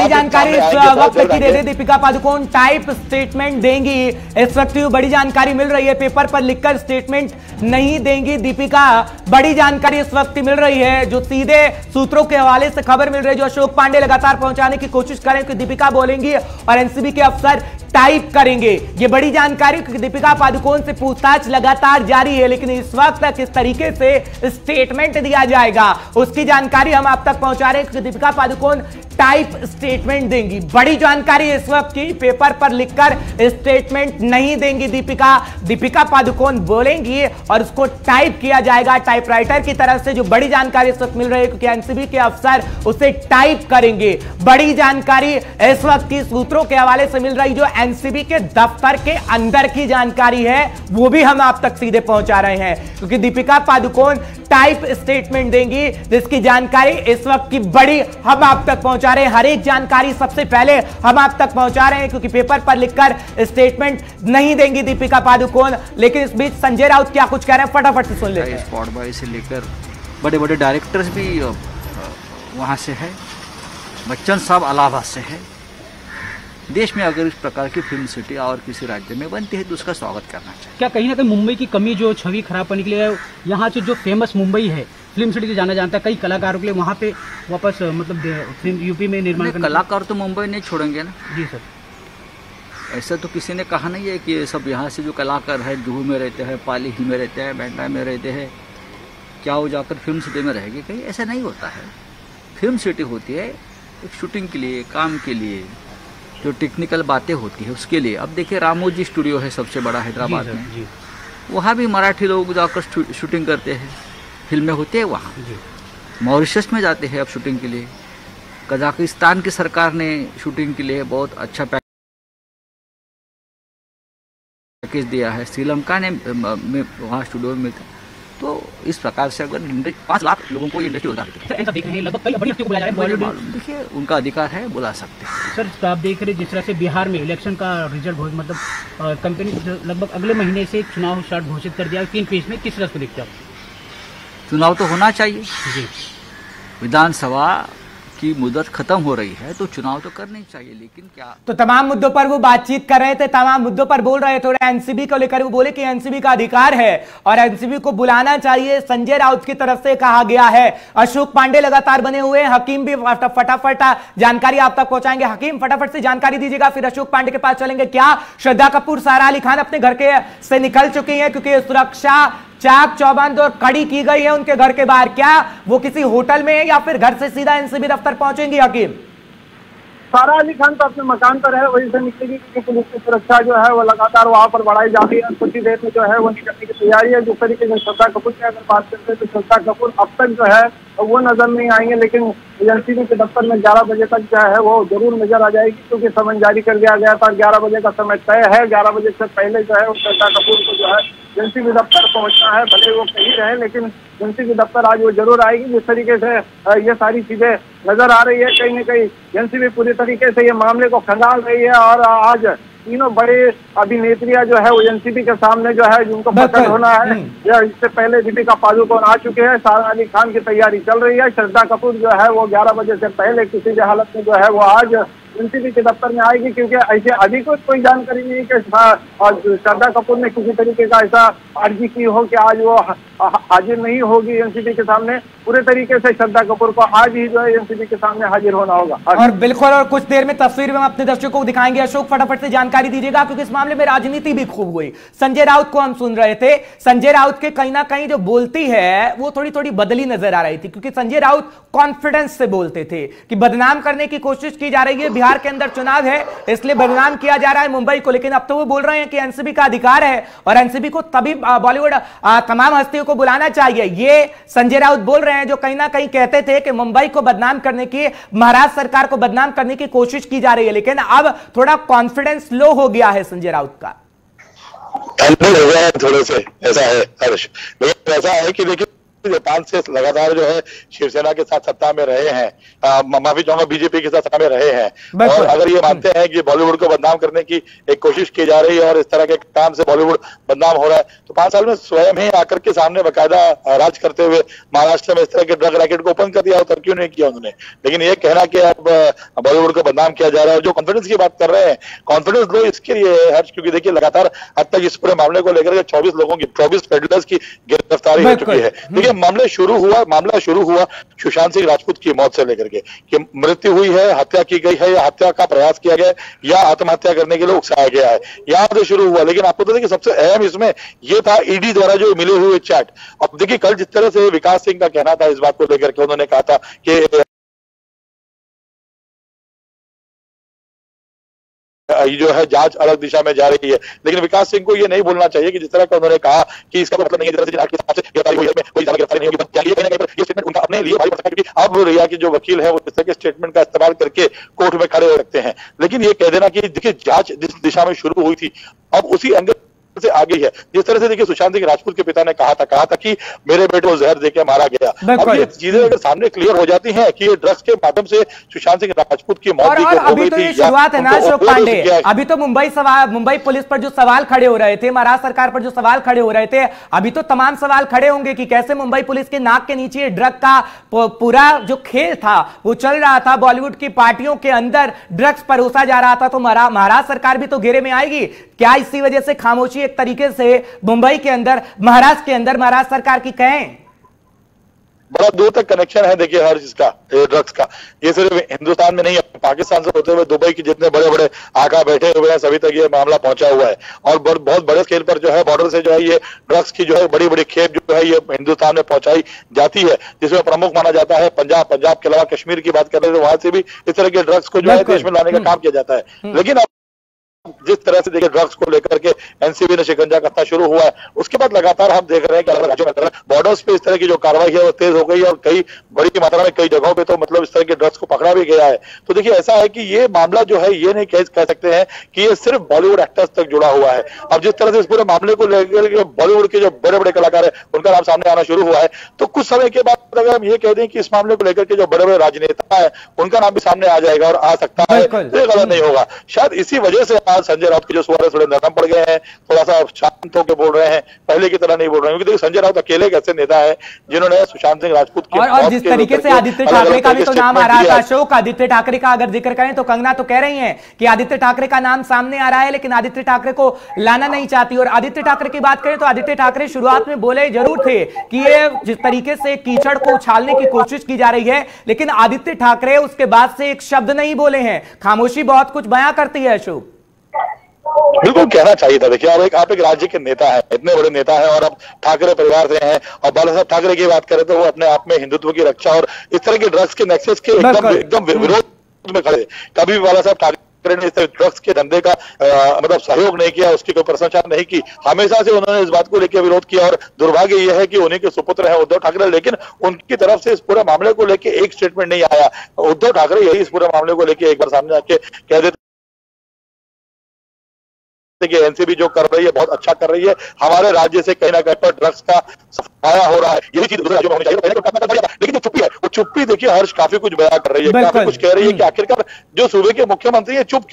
बड़ी जानकारी इस वक्त की दे दीपिका पादुकोण टाइप स्टेटमेंट देंगी। इस वक्त बड़ी जानकारी मिल रही है, पेपर पर लिखकर स्टेटमेंट नहीं देंगी दीपिका। बड़ी जानकारी इस वक्त मिल रही है, जो सीधे सूत्रों के हवाले से खबर मिल रही है, जो अशोक पांडे लगातार पहुंचाने की कोशिश करें कि दीपिका बोलेंगी और एनसीबी के अफसर टाइप करेंगे। ये बड़ी जानकारी, क्योंकि दीपिका पादुकोण से पूछताछ लगातार जारी है, लेकिन इस वक्त किस तरीके से स्टेटमेंट दिया जाएगा उसकी जानकारी हम आप तक पहुंचा रहे हैं, क्योंकि दीपिका पादुकोण टाइप स्टेटमेंट देंगी। बड़ी जानकारी इस वक्त की, पेपर पर लिखकर स्टेटमेंट नहीं देंगी दीपिका पादुकोण बोलेंगी और उसको टाइप किया जाएगा टाइपराइटर की तरफ से। जो बड़ी जानकारी इस वक्त मिल रही है, क्योंकि एनसीबी के अफसर उसे टाइप करेंगे। बड़ी जानकारी इस वक्त की सूत्रों के हवाले से मिल रही, जो एनसीबी के दफ्तर के अंदर की जानकारी है वो भी हम आप तक सीधे पहुंचा रहे हैं, क्योंकि दीपिका पादुकोण टाइप स्टेटमेंट देंगी, जिसकी जानकारी इस वक्त की बड़ी हम आप तक पहुंचा रहे हैं। हर एक जानकारी सबसे पहले हम आप तक पहुंचा रहे हैं, क्योंकि पेपर पर लिखकर स्टेटमेंट नहीं देंगी दीपिका पादुकोण। लेकिन इस बीच संजय राउत क्या कुछ कह रहे हैं, फटाफट से सुन लेते हैं। स्पॉट बॉय से लेकर बड़े बड़े डायरेक्टर्स भी वहां से है, बच्चन साहब इलाहाबाद से है। देश में अगर इस प्रकार की फिल्म सिटी और किसी राज्य में बनती है तो उसका स्वागत करना चाहिए। क्या कहीं ना कहीं मुंबई की कमी जो छवि खराब करने के लिए यहाँ से जो फेमस मुंबई है फिल्म सिटी से जाना जाता है, कई कलाकारों के लिए वहाँ पे वापस मतलब यूपी में निर्माण करना। कलाकार तो मुंबई नहीं छोड़ेंगे ना जी सर। ऐसा तो किसी ने कहा नहीं है कि ये सब यहाँ से जो कलाकार है जुहू में रहते हैं, पाली हिल में रहते हैं, बैंड्रा में रहते हैं, क्या वो जाकर फिल्म सिटी में रहेंगे? कहीं ऐसा नहीं होता है। फिल्म सिटी होती है एक शूटिंग के लिए, काम के लिए, जो टेक्निकल बातें होती है उसके लिए। अब देखिए रामोजी स्टूडियो है सबसे बड़ा हैदराबाद में, वहाँ भी मराठी लोग जाकर शूटिंग करते हैं, फिल्में होती है वहाँ। मॉरिशस में जाते हैं अब शूटिंग के लिए, कजाकिस्तान की सरकार ने शूटिंग के लिए बहुत अच्छा पैकेज दिया है, श्रीलंका ने वहाँ स्टूडियो में मिलता है। तो इस प्रकार से अगर 5 लाख लोगों को इंडस्ट्री होता है, देखिए उनका अधिकार है, बुला सकते हैं। सर तो आप देख रहे जिस तरह से बिहार में इलेक्शन का रिजल्ट मतलब कंपनी लगभग अगले महीने से चुनाव स्टार्ट घोषित कर दिया 3 फेज में, किस तरह से देखते हैं? चुनाव तो होना चाहिए जी। विधानसभा की मुद्दत खत्म हो रही है तो चुनाव तो करने चाहिए, लेकिन क्या तो तमाम मुद्दों पर वो बातचीत कर रहे थे, तमाम मुद्दों पर बोल रहे थे। एनसीबी को लेकर वो बोले कि एनसीबी का अधिकार है और एनसीबी को बुलाना चाहिए, संजय राउत की तरफ से कहा गया है। अशोक पांडे लगातार बने हुए हैं, हकीम भी फटाफट जानकारी आप तक पहुंचाएंगे। हकीम फटाफट से जानकारी दीजिएगा, फिर अशोक पांडे के पास चलेंगे। क्या श्रद्धा कपूर, सारा अली खान अपने घर के से निकल चुकी हैं, क्योंकि सुरक्षा चाक चौबंद और कड़ी की गई है उनके घर के बाहर? क्या वो किसी होटल में है या फिर घर से सीधा एनसीबी दफ्तर पहुंचेंगी? हकीम, सारा अली खान तो अपने मकान पर है, वहीं से निकलेगी, क्योंकि पुलिस की सुरक्षा जो है वो लगातार वहां पर बढ़ाई जा रही है। कुछ ही देर में जो है वो निकलने की तैयारी है। जिस तरीके से श्रद्धा कपूर की अगर बात करते हैं तो श्रद्धा कपूर अब तक जो है वो नजर नहीं आएंगे, लेकिन एनसीबी के दफ्तर में 11 बजे तक जो है वो जरूर नजर आ जाएगी, क्योंकि समन जारी कर दिया गया था। 11 बजे का समय तय है, 11 बजे से पहले जो है श्रद्धा कपूर को जो है एनसीबी दफ्तर पहुंचना है। भले वो कहीं रहे, लेकिन एनसीबी दफ्तर आज वो जरूर आएगी। जिस तरीके से ये सारी चीजें नजर आ रही है, कहीं न कहीं एनसीबी पूरी तरीके से ये मामले को खंगाल रही है और आज तीनों बड़े अभिनेत्रियां जो है वो एनसीबी के सामने जो है जिनको पकड़ होना है, या इससे पहले दीपिका पादुकोण आ चुके हैं। सारा अली खान की तैयारी चल रही है। श्रद्धा कपूर जो है वो 11 बजे से पहले किसी भी हालत में जो है वो आज एनसीबी के दफ्तर में आएगी, क्योंकि ऐसे अभी कोई जानकारी नहीं कि श्रद्धा कपूर ने किसी तरीके का ऐसा अर्जी की हो कि आज वो हाजिर नहीं होगी एनसीबी के सामने। पूरे तरीके से श्रद्धा कपूर को आज ही जो है एनसीबी के सामने हाजिर होना होगा। और बिल्कुल, और कुछ देर में तस्वीर में हम अपने दर्शकों को दिखाएंगे। अशोक फटाफट से जानकारी दीजिएगा, क्योंकि इस मामले में राजनीति भी खूब हुई। संजय राउत को हम सुन रहे थे, संजय राउत के कहीं ना कहीं जो बोलती है वो थोड़ी थोड़ी बदली नजर आ रही थी, क्योंकि संजय राउत कॉन्फिडेंस से बोलते थे कि बदनाम करने की कोशिश की जा रही है, बिहार के अंदर चुनाव है इसलिए बदनाम किया जा रहा है मुंबई को। लेकिन अब तो वो बोल रहे हैं कि एनसीबी का अधिकार है और एनसीबी को तभी बॉलीवुड तमाम हस्तियों को बुलाना चाहिए। ये संजय राउत बोल रहे हैं, जो कहीं ना कहीं कहते थे कि मुंबई को बदनाम करने की, महाराष्ट्र सरकार को बदनाम करने की कोशिश की जा रही है। लेकिन अब थोड़ा कॉन्फिडेंस लो हो गया है संजय राउत का। हो गया है थोड़े से, ऐसा है हर्ष। लेकिन ऐसा है कि देखिए 5 से लगातार जो है शिवसेना के साथ सत्ता में रहे हैं, माफी चाहूंगा बीजेपी के साथ सत्ता में रहे हैं, और अगर ये मानते हैं कि बॉलीवुड को बदनाम करने की एक कोशिश की जा रही है और इस तरह के काम से बॉलीवुड बदनाम हो रहा है, तो 5 साल में स्वयं ही आकर के सामने बाकायदा राज करते हुए महाराष्ट्र में इस तरह के ड्रग रैकेट को ओपन कर दिया, तब क्यों नहीं किया उन्होंने। लेकिन ये कहना कि अब बॉलीवुड को बदनाम किया जा रहा है, जो कॉन्फिडेंस की बात कर रहे हैं, कॉन्फिडेंस लो इसके लिए हर्ष, क्योंकि देखिए लगातार अब तक इस पूरे मामले को लेकर 24 लोगों की 24 पेडलर्स की गिरफ्तारी हो चुकी है। देखिए मामला शुरू हुआ सुशांत सिंह राजपूत की मौत से लेकर के, कि मृत्यु हुई है, हत्या की गई है या हत्या का प्रयास किया गया या आत्महत्या करने के लिए उकसाया गया है, यहां से शुरू हुआ। लेकिन आपको तो देखिए सबसे अहम इसमें यह था ईडी द्वारा जो मिले हुए चैट। अब देखिए कल जिस तरह से विकास सिंह का कहना था इस बात को लेकर के, उन्होंने कहा था कि जो है जांच अलग दिशा में जा रही है, लेकिन विकास सिंह को ये नहीं भूलना चाहिए कि जिस तरह का उन्होंने कहा कि इसका मतलब नहीं है जिस तरह से गिरफ्तारी हुई है कोई ज्यादा गिरफ्तारी नहीं होगी, कहीं ना कहीं ये स्टेटमेंट उनका अपने लिए भारी पड़ता है, क्योंकि अब रिया के जो वकील है वो इस तरह के स्टेटमेंट का इस्तेमाल करके कोर्ट में खड़े हो सकते हैं। लेकिन ये कह देना कि देखिए जांच जिस दिशा में शुरू हुई थी अब उसी एंगल से आ गई है। जिस तरह से देखिए सुशांत सिंह राजपूत के पिता ने कहा था कि मेरे बेटे को जहर देकर मारा गया। अब ये चीजें अगर सामने क्लियर हो जाती हैं कि ये ड्रग्स के माध्यम से सुशांत सिंह राजपूत की मौत और अभी तो ये शुरुआत है ना अशोक पांडे, अभी तो मुंबई पुलिस पर जो सवाल खड़े हो रहे थे, महाराष्ट्र सरकार पर जो सवाल खड़े हो रहे थे, अभी तो तमाम सवाल खड़े होंगे कि कैसे मुंबई पुलिस के नाक के नीचे ड्रग का पूरा जो खेल था वो चल रहा था, बॉलीवुड की पार्टियों के अंदर ड्रग्स परोसा जा रहा था, तो महाराष्ट्र सरकार भी तो घेरे में आएगी क्या? इसी वजह से खामोशी एक तरीके से मुंबई के अंदर, महाराष्ट्र सरकार की कहें? बड़ा दूर तक कनेक्शन है देखिए हर इसका ड्रग्स का। ये सिर्फ हिंदुस्तान में नहीं है, पाकिस्तान से होते हुए दुबई के जितने बड़े बड़े आका बैठे हुए हैं सभी तक ये मामला पहुंचा हुआ है, और बहुत बड़े स्केल पर जो है बॉर्डर से जो है ये ड्रग्स की जो है बड़ी बड़ी खेप जो है ये हिंदुस्तान में पहुंचाई जाती है, जिसमें प्रमुख माना जाता है पंजाब के अलावा कश्मीर की बात करें तो वहां से भी इस तरह के ड्रग्स को जो है देश में लाने का काम किया जाता है। लेकिन जिस तरह से देखिए ड्रग्स को लेकर के एनसीबी ने शिकंजा कसना शुरू हुआ है, उसके बाद लगातार हम देख रहे हैं कि अलग राज्यों में बॉर्डर्स पे इस तरह की जो कार्रवाई है वो तेज हो गई है, और कई बड़ी मात्रा में कई जगहों पे तो मतलब इस तरह के ड्रग्स को पकड़ा भी गया है। तो देखिए ऐसा है कि ये मामला जो है ये नहीं कह सकते हैं कि ये सिर्फ बॉलीवुड एक्टर्स तक जुड़ा हुआ है। अब जिस तरह से इस पूरे मामले को लेकर बॉलीवुड के जो बड़े बड़े कलाकार है उनका नाम सामने आना शुरू हुआ है, तो कुछ समय के बाद अगर हम ये कह दें कि इस मामले को लेकर के जो बड़े बड़े राजनेता है उनका नाम भी सामने आ जाएगा और आ सकता है, तो ये गलत नहीं होगा। शायद इसी वजह से आज संजय राउत के जो थोड़े नरम पड़ गए हैं, थोड़ा सा शांत होकर बोल रहे हैं, पहले की तरह नहीं बोल रहे हैं, क्योंकि देखिए संजय राउत अकेले एक ऐसे नेता है जिन्होंने सुशांत सिंह राजपूत की और जिस तरीके से आदित्य ठाकरे का भी तो नाम आ रहा था अशोक, आदित्य ठाकरे का अगर जिक्र करें तो कंगना तो कह रही हैं कि आदित्य ठाकरे का नाम सामने आ रहा है, लेकिन आदित्य ठाकरे को लाना नहीं चाहती। और आदित्य ठाकरे की बात करें तो आदित्य ठाकरे शुरुआत में बोले जरूर थे कि ये जिस तरीके से कीचड़ को उछालने की कोशिश की जा रही है, लेकिन आदित्य ठाकरे उसके बाद से एक शब्द नहीं बोले हैं। खामोशी बहुत कुछ बयां करती है अशोक। बिल्कुल कहना चाहिए था। देखिए आप एक राज्य के नेता हैं, इतने बड़े नेता हैं, और अब ठाकरे परिवार से हैं, और बाला साहब ठाकरे की बात करें तो वो अपने आप में हिंदुत्व की रक्षा और इस तरह के ड्रग्स के नेक्सस के एकदम विरोध में खड़े। कभी भी बाला साहब ठाकरे ने इस तरह ड्रग्स के धंधे का मतलब सहयोग नहीं किया, उसकी कोई प्रशंसा नहीं की, हमेशा से उन्होंने इस बात को लेकर विरोध किया। और दुर्भाग्य यह है कि उन्हीं के सुपुत्र हैं उद्धव ठाकरे, लेकिन उनकी तरफ से इस पूरे मामले को लेकर एक स्टेटमेंट नहीं आया। उद्धव ठाकरे यही इस पूरे मामले को लेकर एक बार सामने आके कह देते कि एनसीबी जो कर रही है बहुत अच्छा कर रही है, हमारे राज्य से कहीं ना कहीं पर ड्रग्स का सफाया हो रहा है, यही चीज दूसरे राज्यों में होनी चाहिए। लेकिन जो चुप्पी है वो चुप्पी देखिए हर्ष काफी कुछ बयां कर रही है, काफी कुछ कह रही है कि आखिरकार जो सूबे के मुख्यमंत्री है चुप